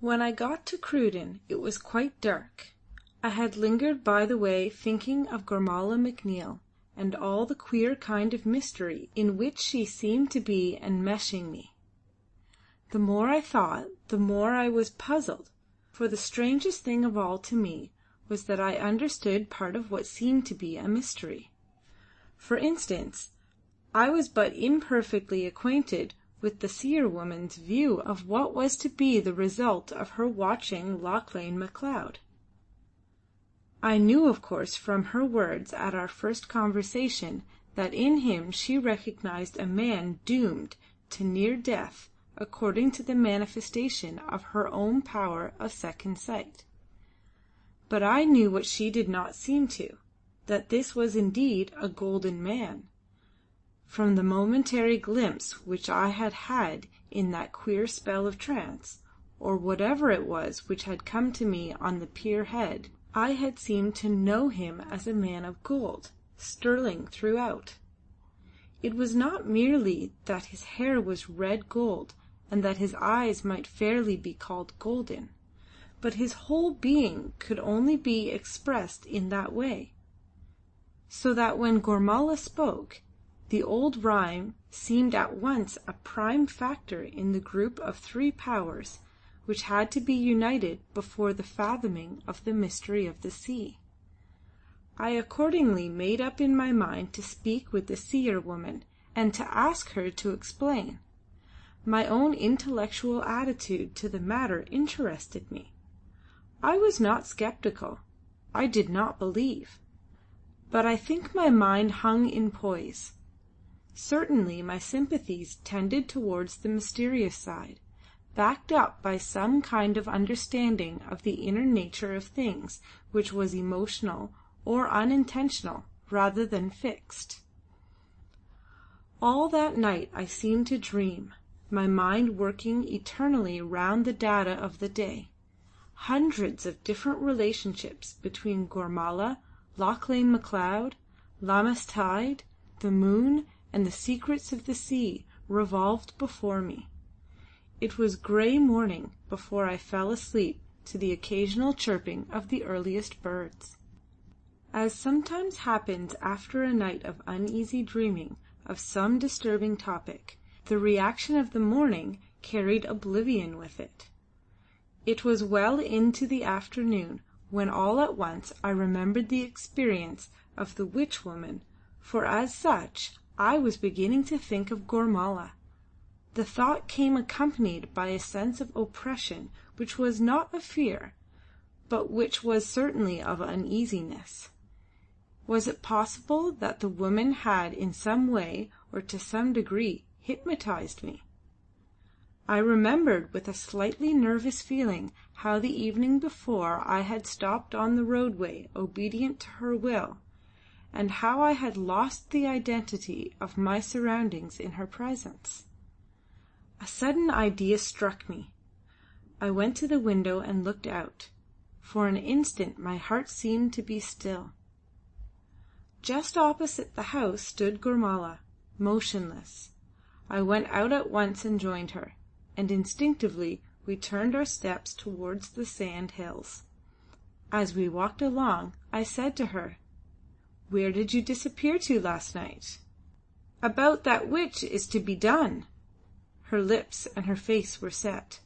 When I got to Cruden it was quite dark. I had lingered by the way thinking of Gormala MacNeill, and all the queer kind of mystery in which she seemed to be enmeshing me. The more I thought, the more I was puzzled, for the strangest thing of all to me was that I understood part of what seemed to be a mystery. For instance, I was but imperfectly acquainted with the seer woman's view of what was to be the result of her watching Lauchlane Macleod. I knew, of course, from her words at our first conversation that in him she recognized a man doomed to near death according to the manifestation of her own power of second sight. But I knew what she did not seem to, that this was indeed a golden man, from the momentary glimpse which I had had in that queer spell of trance, or whatever it was which had come to me on the pier head. I had seemed to know him as a man of gold, sterling throughout. It was not merely that his hair was red gold and that his eyes might fairly be called golden, but his whole being could only be expressed in that way, so that when Gormala spoke, the old rhyme seemed at once a prime factor in the group of three powers which had to be united before the fathoming of the mystery of the sea. I accordingly made up in my mind to speak with the seer woman and to ask her to explain. My own intellectual attitude to the matter interested me. I was not sceptical. I did not believe. But I think my mind hung in poise. Certainly my sympathies tended towards the mysterious side, backed up by some kind of understanding of the inner nature of things which was emotional or unintentional rather than fixed. All that night I seemed to dream, my mind working eternally round the data of the day. Hundreds of different relationships between Gormala, Lauchlane Macleod, Lammas tide, the moon, and the secrets of the sea revolved before me. It was grey morning before I fell asleep to the occasional chirping of the earliest birds. As sometimes happens after a night of uneasy dreaming of some disturbing topic, the reaction of the morning carried oblivion with it. It was well into the afternoon when all at once I remembered the experience of the witch woman, for as such I was beginning to think of Gormala. The thought came accompanied by a sense of oppression which was not of fear, but which was certainly of uneasiness. Was it possible that the woman had in some way or to some degree hypnotized me? I remembered with a slightly nervous feeling how the evening before I had stopped on the roadway obedient to her will, and how I had lost the identity of my surroundings in her presence. A sudden idea struck me. I went to the window and looked out. For an instant my heart seemed to be still. Just opposite the house stood Gormala, motionless. I went out at once and joined her, and instinctively we turned our steps towards the sand hills. As we walked along, I said to her, "Where did you disappear to last night?" "About that which is to be done." Her lips and her face were set.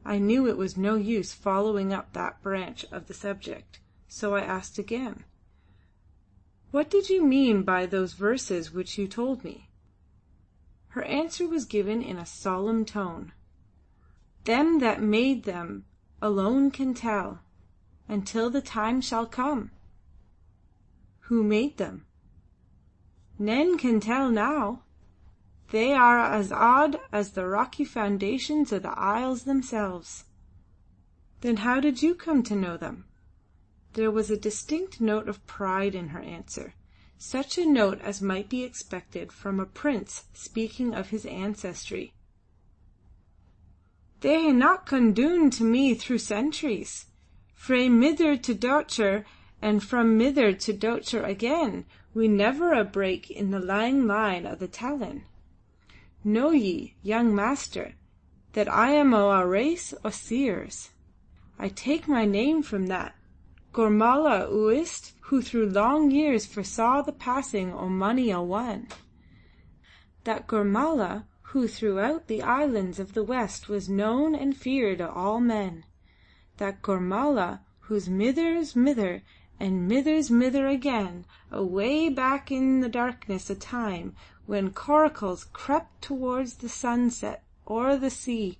I knew it was no use following up that branch of the subject, so I asked again, "What did you mean by those verses which you told me?" Her answer was given in a solemn tone. "Them that made them alone can tell, until the time shall come." "Who made them?" "None can tell now. They are as odd as the rocky foundations of the isles themselves." "Then how did you come to know them?" There was a distinct note of pride in her answer, such a note as might be expected from a prince speaking of his ancestry. "They hae not come doon to me through centuries. Frae mither to dochter, and from mither to dochter again, wi' never a break in the lang line o' the tellin'. Know ye, young master, that I am o' a race o' seers. I take my name from that Gormala Uist, who through long years foresaw the passing o' mony a one. That Gormala who throughout the islands of the west was known and feared o' all men. That Gormala whose mither's mither and mither's mither again, away back in the darkness o' time, when coracles crept towards the sunset o'er the sea,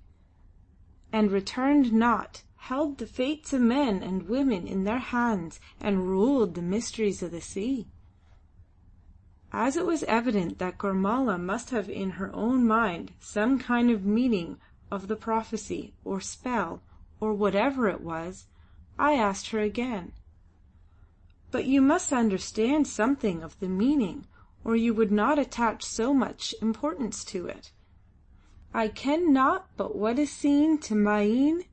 and returned not, held the fates o' men and women in their hands, and ruled the mysteries o' the sea. As it was evident that Gormala must have in her own mind some kind of meaning of the prophecy, or spell, or whatever it was, I asked her again, "But you must understand something of the meaning, or you would not attach so much importance to it." "I ken naught but what is seen to my een,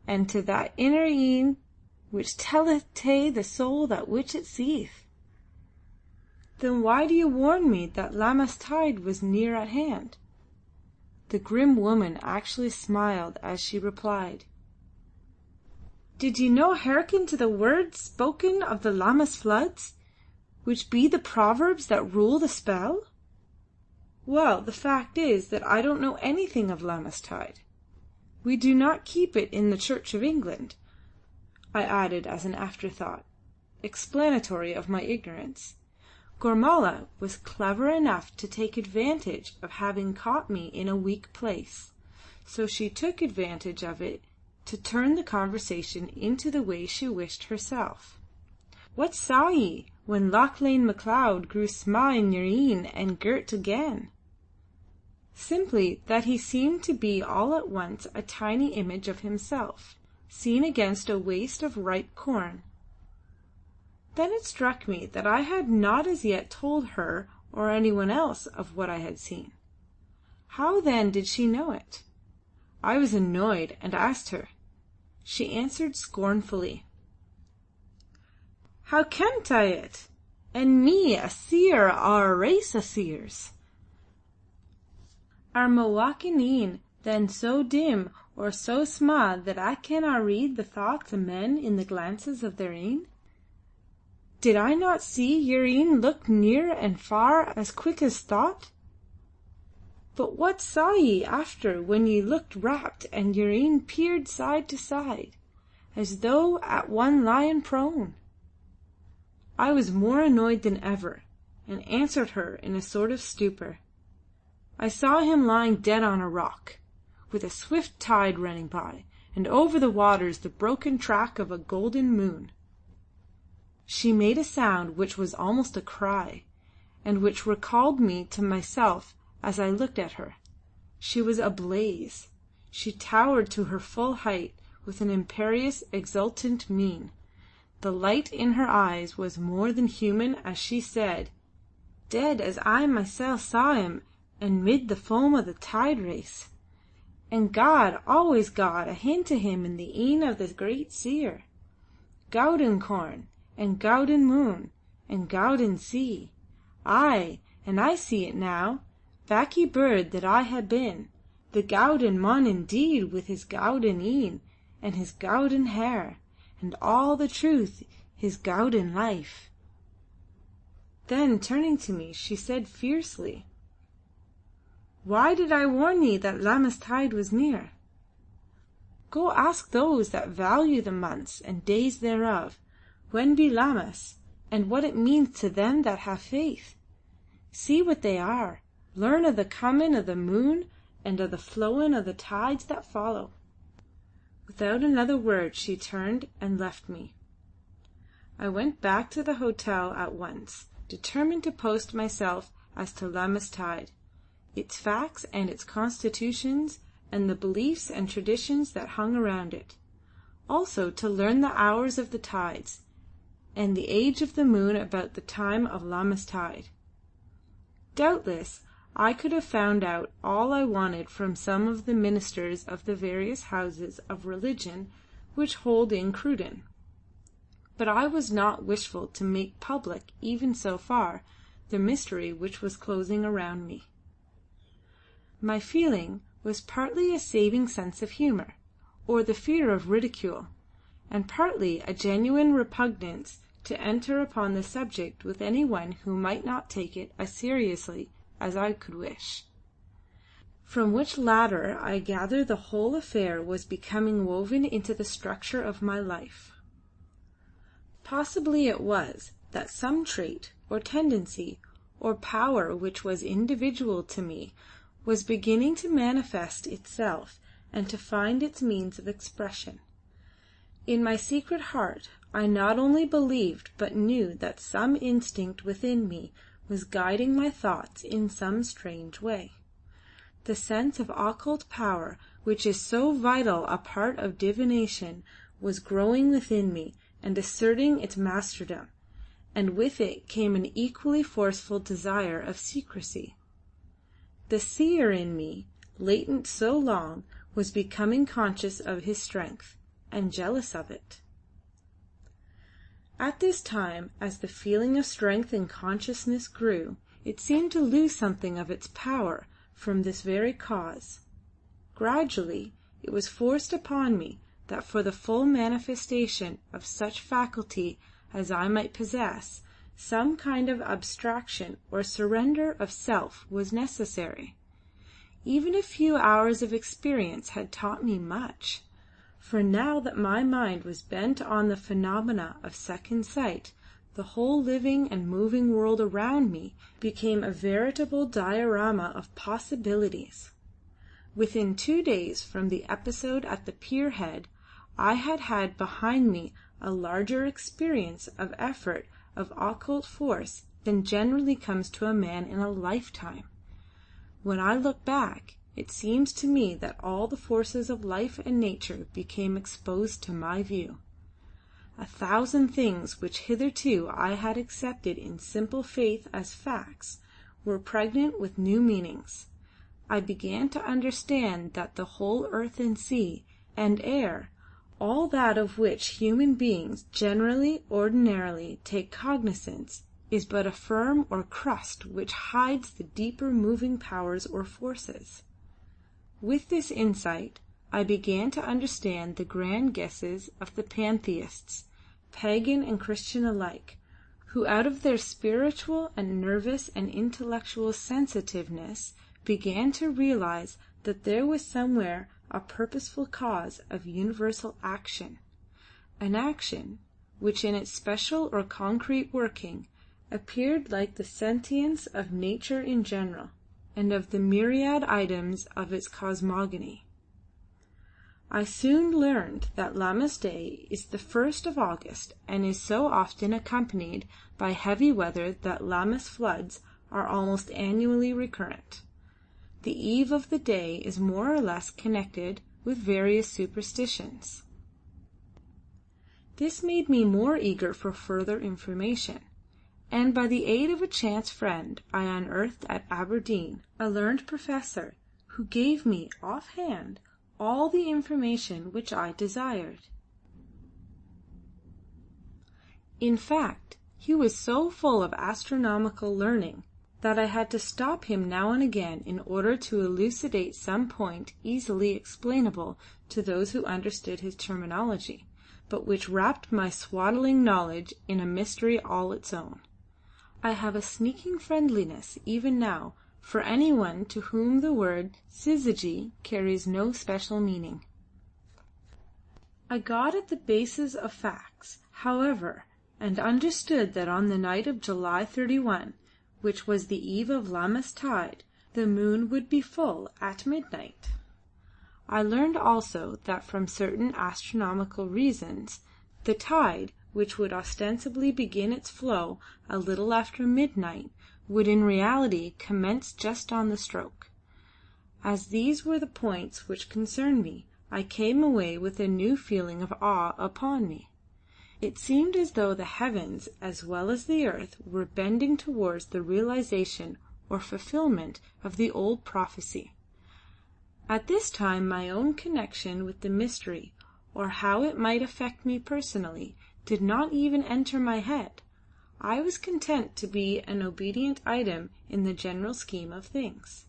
and to that inner een which telleth tae the soul that which it seeth." "Then why do you warn me that Lammas tide was near at hand?" The grim woman actually smiled as she replied, "Did ye no hearken to the words spoken of the Lammas floods, which be the proverbs that rule the spell?" "Well, the fact is that I don't know anything of Lammas tide. We do not keep it in the Church of England," I added as an afterthought, explanatory of my ignorance. Gormala was clever enough to take advantage of having caught me in a weak place, so she took advantage of it to turn the conversation into the way she wished herself. "What saw ye when Lauchlane Macleod grew sma' in your een and girt again?" "Simply that he seemed to be all at once a tiny image of himself, seen against a waste of ripe corn." Then it struck me that I had not as yet told her or anyone else of what I had seen. How then did she know it? I was annoyed and asked her. She answered scornfully, "How kent I it? And me a seer o' a race o' seers? Are ma walking een then so dim or so sma' that I canna read the thoughts o' men in the glances of their een? Did I not see your een look near and far as quick as thought? But what saw ye after when ye looked rapt and your een peered side to side, as though at one lying prone?" I was more annoyed than ever, and answered her in a sort of stupor. "I saw him lying dead on a rock, with a swift tide running by, and over the waters the broken track of a golden moon." She made a sound which was almost a cry, and which recalled me to myself as I looked at her. She was ablaze. She towered to her full height with an imperious, exultant mien. The light in her eyes was more than human as she said, "Dead as I mysel' saw him and mid the foam o' the tide race. And God, always God, a hint o' him in the een o' the great seer. Gowden corn, and gowden moon, and gowden sea. Aye, and I see it now, baccy bird that I ha' been, the gowden mon indeed with his gowden een, and his gowden hair, and all the truth his gowden life." Then turning to me she said fiercely, "Why did I warn ye that Lammas tide was near? Go ask those that value the months and days thereof, when be Lammas, and what it means to them that have faith. See what they are, learn o' the comin' o' the moon and o' the flowin' o' the tides that follow." Without another word she turned and left me. I went back to the hotel at once, determined to post myself as to Lammas tide, its facts and its constitutions, and the beliefs and traditions that hung around it; also to learn the hours of the tides, and the age of the moon about the time of Lammas tide. Doubtless I could have found out all I wanted from some of the ministers of the various houses of religion which hold in Cruden, but I was not wishful to make public, even so far, the mystery which was closing around me. My feeling was partly a saving sense of humour, or the fear of ridicule, and partly a genuine repugnance to enter upon the subject with any one who might not take it as seriously as I could wish. From which latter I gather the whole affair was becoming woven into the structure of my life. Possibly it was that some trait, or tendency, or power which was individual to me was beginning to manifest itself and to find its means of expression. In my secret heart I not only believed but knew that some instinct within me was guiding my thoughts in some strange way. The sense of occult power, which is so vital a part of divination, was growing within me and asserting its masterdom, and with it came an equally forceful desire of secrecy. The seer in me, latent so long, was becoming conscious of his strength, and jealous of it. At this time, as the feeling of strength and consciousness grew, it seemed to lose something of its power from this very cause. Gradually it was forced upon me that for the full manifestation of such faculty as I might possess, some kind of abstraction or surrender of self was necessary. Even a few hours of experience had taught me much, for now that my mind was bent on the phenomena of second sight, the whole living and moving world around me became a veritable diorama of possibilities. Within 2 days from the episode at the pier head, I had had behind me a larger experience of effort of occult force than generally comes to a man in a lifetime. When I look back, it seems to me that all the forces of life and nature became exposed to my view. 1,000 things which hitherto I had accepted in simple faith as facts were pregnant with new meanings. I began to understand that the whole earth and sea and air, all that of which human beings ordinarily take cognizance, is but a film or crust which hides the deeper moving powers or forces. With this insight I began to understand the grand guesses of the pantheists, pagan and Christian alike, who out of their spiritual and nervous and intellectual sensitiveness began to realize that there was somewhere a purposeful cause of universal action, an action which in its special or concrete working appeared like the sentience of nature in general, and of the myriad items of its cosmogony. I soon learned that Lammas Day is the 1st of August and is so often accompanied by heavy weather that Lammas floods are almost annually recurrent. The eve of the day is more or less connected with various superstitions. This made me more eager for further information, and by the aid of a chance friend I unearthed at Aberdeen a learned professor who gave me off-hand all the information which I desired. In fact, he was so full of astronomical learning that I had to stop him now and again in order to elucidate some point easily explainable to those who understood his terminology, but which wrapped my swaddling knowledge in a mystery all its own. I have a sneaking friendliness even now for anyone to whom the word syzygy carries no special meaning. I got at the basis of facts, however, and understood that on the night of July 31, which was the eve of Lammas tide, the moon would be full at midnight. I learned also that from certain astronomical reasons, the tide, which would ostensibly begin its flow a little after midnight, would in reality commence just on the stroke. As these were the points which concerned me, I came away with a new feeling of awe upon me. It seemed as though the heavens as well as the earth were bending towards the realization or fulfilment of the old prophecy. At this time my own connection with the mystery, or how it might affect me personally, did not even enter my head. I was content to be an obedient item in the general scheme of things.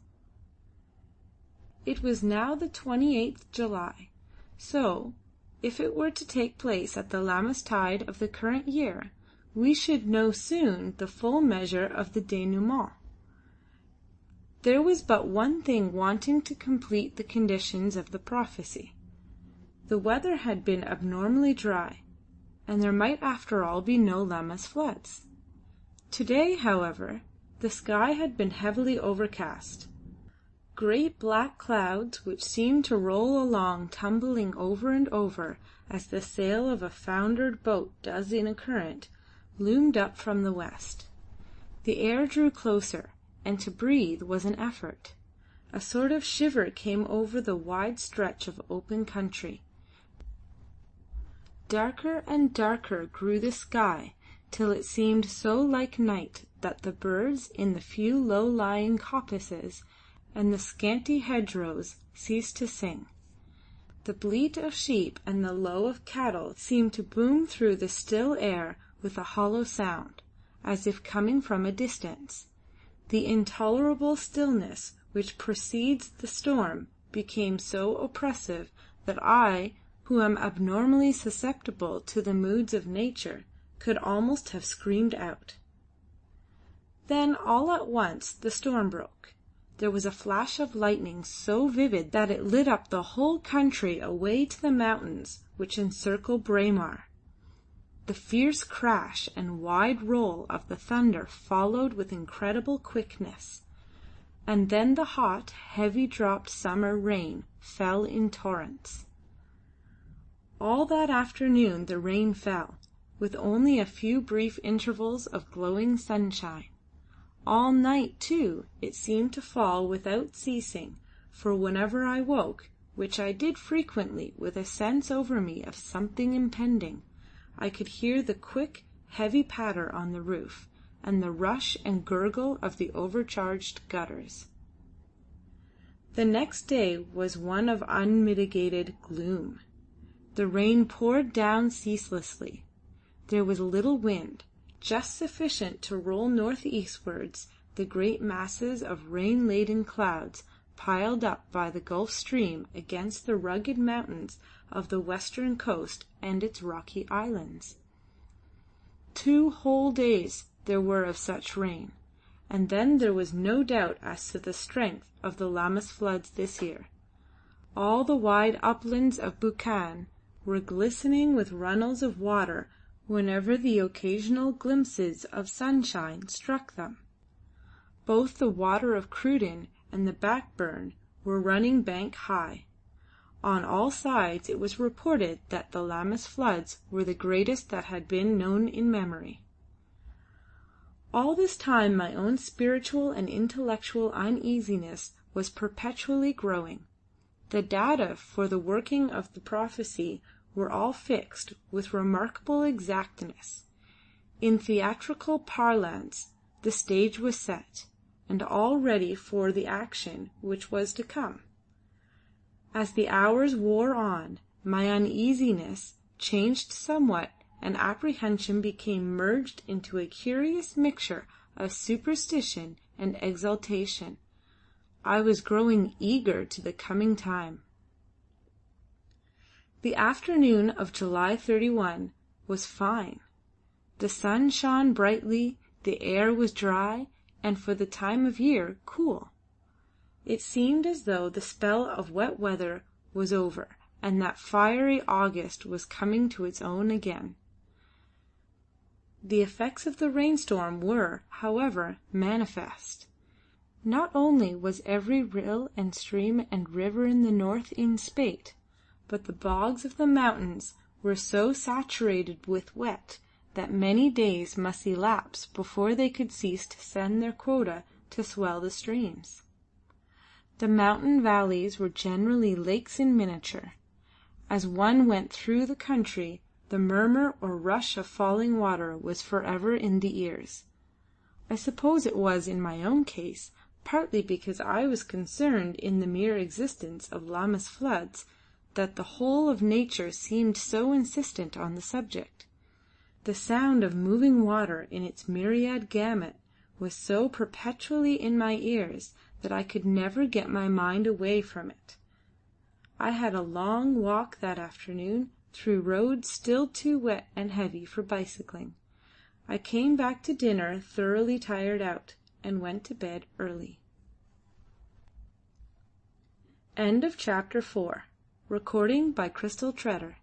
It was now the 28th July, so, If it were to take place at the Lammas tide of the current year, we should know soon the full measure of the dénouement. There was but one thing wanting to complete the conditions of the prophecy. The weather had been abnormally dry, and there might after all be no Lammas floods. Today, however, the sky had been heavily overcast. Great black clouds, which seemed to roll along tumbling over and over as the sail of a foundered boat does in a current, loomed up from the west. The air drew closer, and to breathe was an effort. A sort of shiver came over the wide stretch of open country. Darker and darker grew the sky, till it seemed so like night that the birds in the few low-lying coppices and the scanty hedgerows ceased to sing. The bleat of sheep and the low of cattle seemed to boom through the still air with a hollow sound, as if coming from a distance. The intolerable stillness which precedes the storm became so oppressive that I, who am abnormally susceptible to the moods of nature, could almost have screamed out. Then all at once the storm broke. There was a flash of lightning so vivid that it lit up the whole country away to the mountains which encircle Braemar. The fierce crash and wide roll of the thunder followed with incredible quickness, and then the hot, heavy-dropped summer rain fell in torrents. All that afternoon the rain fell, with only a few brief intervals of glowing sunshine. All night, too, it seemed to fall without ceasing, for whenever I woke, which I did frequently with a sense over me of something impending, I could hear the quick, heavy patter on the roof, and the rush and gurgle of the overcharged gutters. The next day was one of unmitigated gloom. The rain poured down ceaselessly. There was little wind, just sufficient to roll northeastwards the great masses of rain-laden clouds piled up by the Gulf Stream against the rugged mountains of the western coast and its rocky islands. 2 whole days there were of such rain, and then there was no doubt as to the strength of the Lammas floods this year. All the wide uplands of Buchan were glistening with runnels of water whenever the occasional glimpses of sunshine struck them. Both the water of Cruden and the Blackburn were running bank high. On all sides it was reported that the Lammas floods were the greatest that had been known in memory. All this time my own spiritual and intellectual uneasiness was perpetually growing. The data for the working of the prophecy were all fixed with remarkable exactness. In theatrical parlance, the stage was set, and all ready for the action which was to come. As the hours wore on, my uneasiness changed somewhat, and apprehension became merged into a curious mixture of superstition and exultation. I was growing eager to the coming time. The afternoon of July 31 was fine. The sun shone brightly, the air was dry, and for the time of year cool. It seemed as though the spell of wet weather was over, and that fiery August was coming to its own again. The effects of the rainstorm were, however, manifest. Not only was every rill and stream and river in the north in spate, but the bogs of the mountains were so saturated with wet that many days must elapse before they could cease to send their quota to swell the streams. The mountain valleys were generally lakes in miniature. As one went through the country, the murmur or rush of falling water was forever in the ears. I suppose it was in my own case, partly because I was concerned in the mere existence of Lammas floods, that the whole of nature seemed so insistent on the subject. The sound of moving water in its myriad gamut was so perpetually in my ears that I could never get my mind away from it. I had a long walk that afternoon through roads still too wet and heavy for bicycling. I came back to dinner thoroughly tired out, and went to bed early. End of chapter 4. Recording by Crystal Treader.